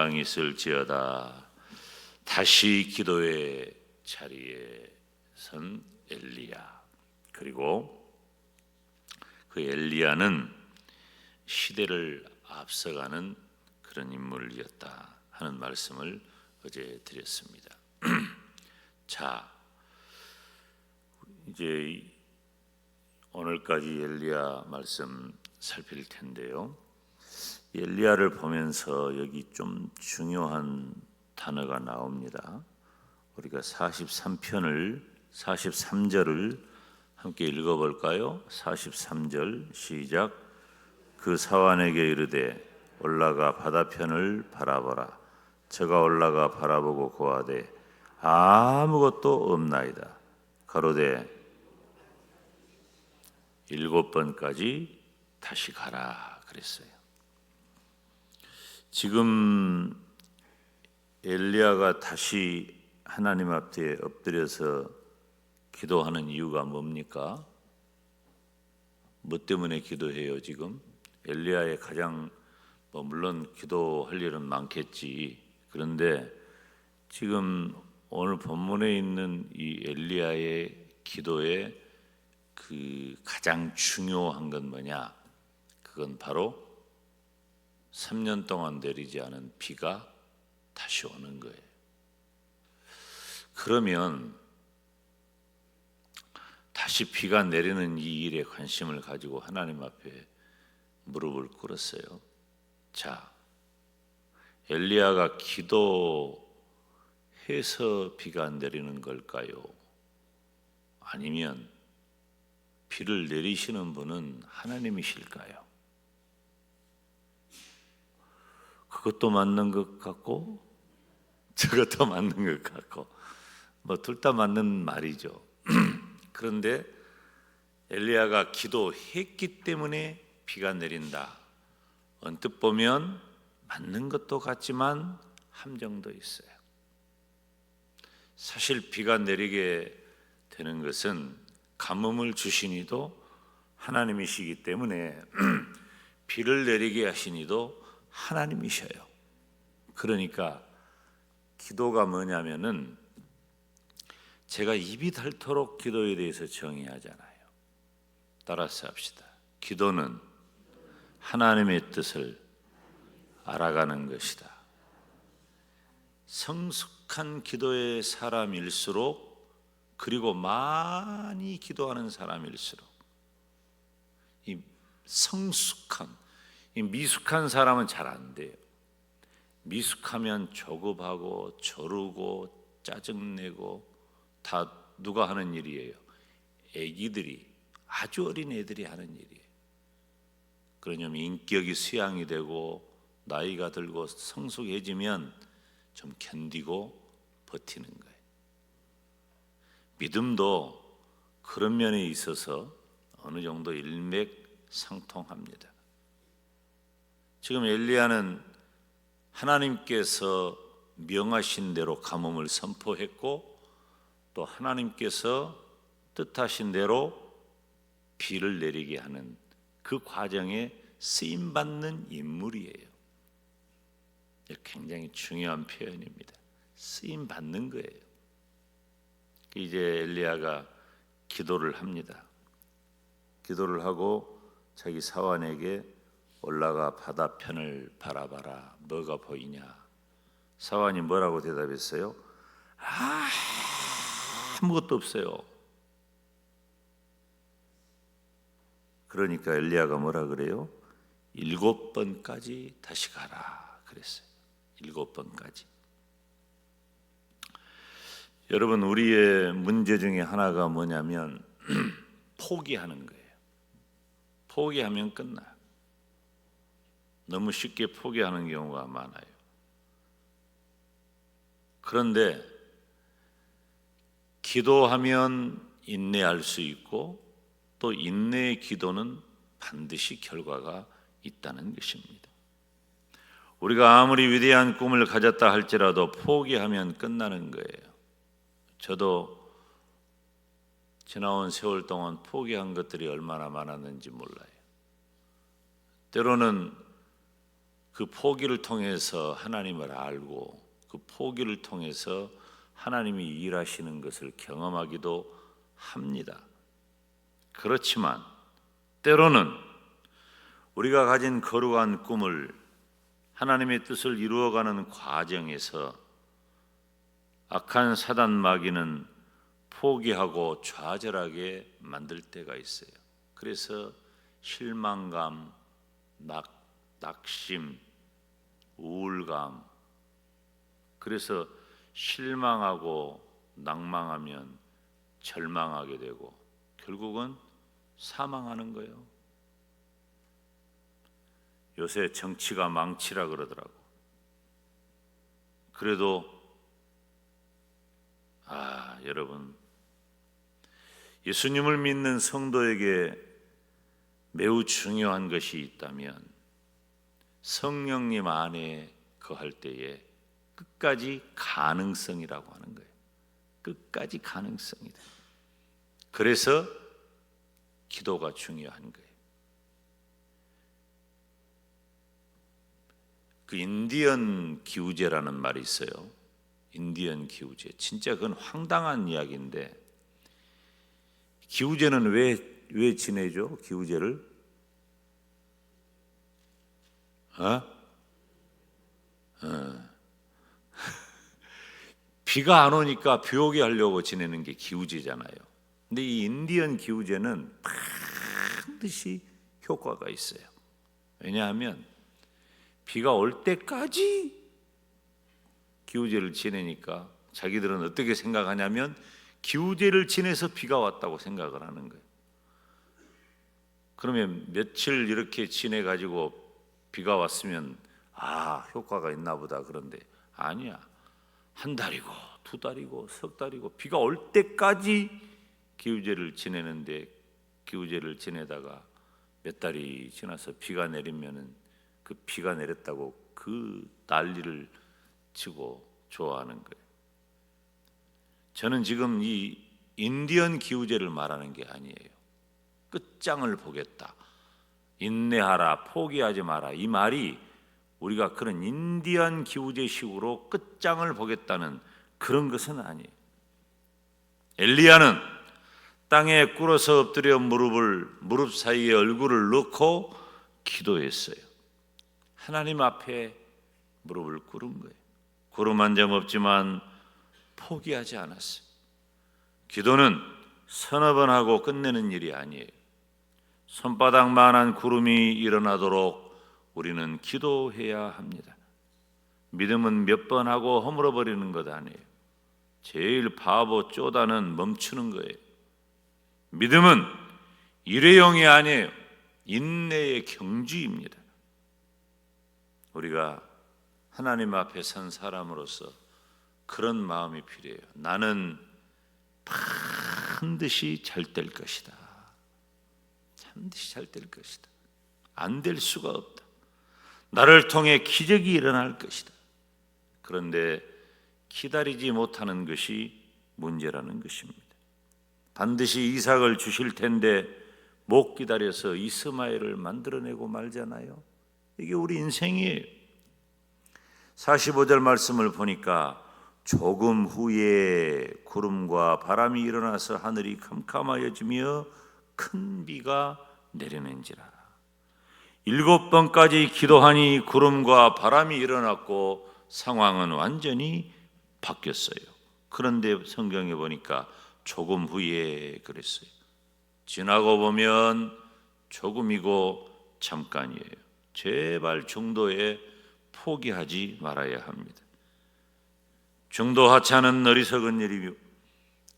평강이 있을지어다. 다시 기도의 자리에 선 엘리야. 그리고 그 엘리야는 시대를 앞서가는 그런 인물이었다 하는 말씀을 어제 드렸습니다. 자, 이제 오늘까지 엘리야 말씀 살필 텐데요. 엘리야를 보면서 여기 좀 중요한 단어가 나옵니다. 우리가 43절을 함께 읽어볼까요? 43절 시작. 그 사환에게 이르되 올라가 바다편을 바라보라. 저가 올라가 바라보고 고하되 아무것도 없나이다. 가로되 7번까지 다시 가라 그랬어요. 지금 엘리야가 다시 하나님 앞에 엎드려서 기도하는 이유가 뭡니까? 뭐 때문에 기도해요 지금? 엘리야의 가장 물론 기도할 일은 많겠지. 그런데 지금 오늘 본문에 있는 이 엘리야의 기도의 그 가장 중요한 건 뭐냐? 그건 바로 3년 동안 내리지 않은 비가 다시 오는 거예요. 그러면 다시 비가 내리는 이 일에 관심을 가지고 하나님 앞에 무릎을 꿇었어요. 자, 엘리야가 기도해서 비가 내리는 걸까요? 아니면 비를 내리시는 분은 하나님이실까요? 그것도 맞는 것 같고 저것도 맞는 것 같고 뭐 둘 다 맞는 말이죠. 그런데 엘리야가 기도했기 때문에 비가 내린다. 언뜻 보면 맞는 것도 같지만 함정도 있어요. 사실 비가 내리게 되는 것은 가뭄을 주신 이도 하나님이시기 때문에 비를 내리게 하신 이도 하나님이셔요. 그러니까 기도가 뭐냐면은 제가 입이 닳도록 기도에 대해서 정의하잖아요. 따라서 합시다. 기도는 하나님의 뜻을 알아가는 것이다. 성숙한 기도의 사람일수록 그리고 많이 기도하는 사람일수록 이 성숙한, 이 미숙한 사람은 잘 안 돼요. 미숙하면 조급하고 조르고 짜증내고 다 누가 하는 일이에요? 애기들이, 아주 어린 애들이 하는 일이에요. 그러냐면 인격이 수양이 되고 나이가 들고 성숙해지면 좀 견디고 버티는 거예요. 믿음도 그런 면에 있어서 어느 정도 일맥상통합니다. 지금 엘리야는 하나님께서 명하신 대로 가뭄을 선포했고 또 하나님께서 뜻하신 대로 비를 내리게 하는 그 과정에 쓰임받는 인물이에요. 굉장히 중요한 표현입니다. 쓰임받는 거예요. 이제 엘리야가 기도를 합니다. 기도를 하고 자기 사환에게 올라가 바다편을 바라봐라. 뭐가 보이냐? 사환이 뭐라고 대답했어요? 아무것도 없어요. 그러니까 엘리야가 뭐라 그래요? 7번까지 다시 가라 그랬어요. 7번까지. 여러분, 우리의 문제 중에 하나가 뭐냐면 포기하는 거예요. 포기하면 끝나요. 너무 쉽게 포기하는 경우가 많아요. 그런데 기도하면 인내할 수 있고 또 인내의 기도는 반드시 결과가 있다는 것입니다. 우리가 아무리 위대한 꿈을 가졌다 할지라도 포기하면 끝나는 거예요. 저도 지나온 세월 동안 포기한 것들이 얼마나 많았는지 몰라요. 때로는 그 포기를 통해서 하나님을 알고 그 포기를 통해서 하나님이 일하시는 것을 경험하기도 합니다. 그렇지만 때로는 우리가 가진 거룩한 꿈을 하나님의 뜻을 이루어가는 과정에서 악한 사단 마귀는 포기하고 좌절하게 만들 때가 있어요. 그래서 실망감, 낙심, 우울감, 그래서 실망하고 낭망하면 절망하게 되고 결국은 사망하는 거예요. 요새 정치가 망치라 그러더라고. 그래도 여러분, 예수님을 믿는 성도에게 매우 중요한 것이 있다면 성령님 안에 거할 때에 끝까지 가능성이라고 하는 거예요. 끝까지 가능성이다. 그래서 기도가 중요한 거예요. 그 인디언 기우제라는 말이 있어요. 인디언 기우제. 진짜 그건 황당한 이야기인데, 기우제는 왜 지내죠? 기우제를? 비가 안 오니까 비 오게 하려고 지내는 게 기우제잖아요. 근데 이 인디언 기우제는 반드시 효과가 있어요. 왜냐하면 비가 올 때까지 기우제를 지내니까 자기들은 어떻게 생각하냐면 기우제를 지내서 비가 왔다고 생각을 하는 거예요. 그러면 며칠 이렇게 지내가지고 비가 왔으면 효과가 있나 보다. 그런데 아니야. 한 달이고 두 달이고 석 달이고 비가 올 때까지 기우제를 지내는데, 기우제를 지내다가 몇 달이 지나서 비가 내리면은 그 비가 내렸다고 그 난리를 치고 좋아하는 거예요. 저는 지금 이 인디언 기우제를 말하는 게 아니에요. 끝장을 보겠다, 인내하라, 포기하지 마라, 이 말이 우리가 그런 인디언 기우제식으로 끝장을 보겠다는 그런 것은 아니에요. 엘리야는 땅에 꿇어서 엎드려 무릎 사이에 얼굴을 넣고 기도했어요. 하나님 앞에 무릎을 꿇은 거예요. 구름 한 점 없지만 포기하지 않았어요. 기도는 서너 번 하고 끝내는 일이 아니에요. 손바닥만한 구름이 일어나도록 우리는 기도해야 합니다. 믿음은 몇 번 하고 허물어버리는 것 아니에요. 제일 바보 쪼다는 멈추는 거예요. 믿음은 일회용이 아니에요. 인내의 경주입니다. 우리가 하나님 앞에 선 사람으로서 그런 마음이 필요해요. 나는 반드시 잘 될 것이다. 반드시 잘 될 것이다. 안 될 수가 없다. 나를 통해 기적이 일어날 것이다. 그런데 기다리지 못하는 것이 문제라는 것입니다. 반드시 이삭을 주실 텐데 못 기다려서 이스마엘을 만들어내고 말잖아요. 이게 우리 인생이에요. 45절 말씀을 보니까 조금 후에 구름과 바람이 일어나서 하늘이 캄캄하여지며 큰 비가 내리는지라. 7번까지 기도하니 구름과 바람이 일어났고 상황은 완전히 바뀌었어요. 그런데 성경에 보니까 조금 후에 그랬어요. 지나고 보면 조금이고 잠깐이에요. 제발 중도에 포기하지 말아야 합니다. 중도 하차는 어리석은 일이며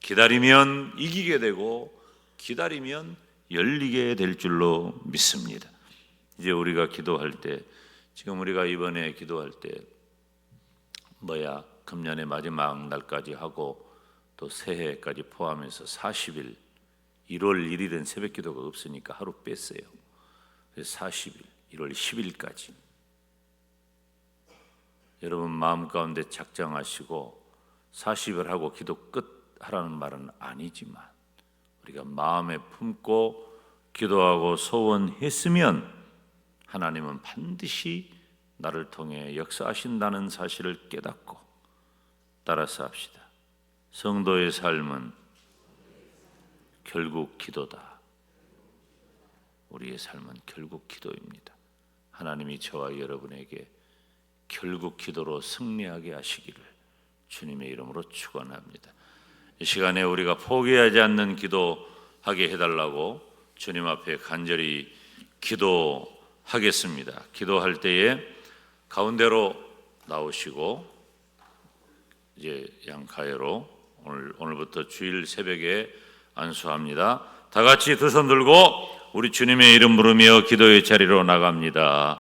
기다리면 이기게 되고 기다리면 열리게 될 줄로 믿습니다. 이제 우리가 기도할 때, 지금 우리가 이번에 기도할 때 금년의 마지막 날까지 하고 또 새해까지 포함해서 40일, 1월 1일은 새벽 기도가 없으니까 하루 뺐어요. 그래서 40일, 1월 10일까지 여러분 마음 가운데 작정하시고 40일 하고 기도 끝 하라는 말은 아니지만 우리가 마음에 품고 기도하고 소원했으면 하나님은 반드시 나를 통해 역사하신다는 사실을 깨닫고 따라서 합시다. 성도의 삶은 결국 기도다. 우리의 삶은 결국 기도입니다. 하나님이 저와 여러분에게 결국 기도로 승리하게 하시기를 주님의 이름으로 축원합니다. 이 시간에 우리가 포기하지 않는 기도하게 해달라고 주님 앞에 간절히 기도하겠습니다. 기도할 때에 가운데로 나오시고 이제 양가회로 오늘부터 주일 새벽에 안수합니다. 다 같이 두 손 들고 우리 주님의 이름 부르며 기도의 자리로 나갑니다.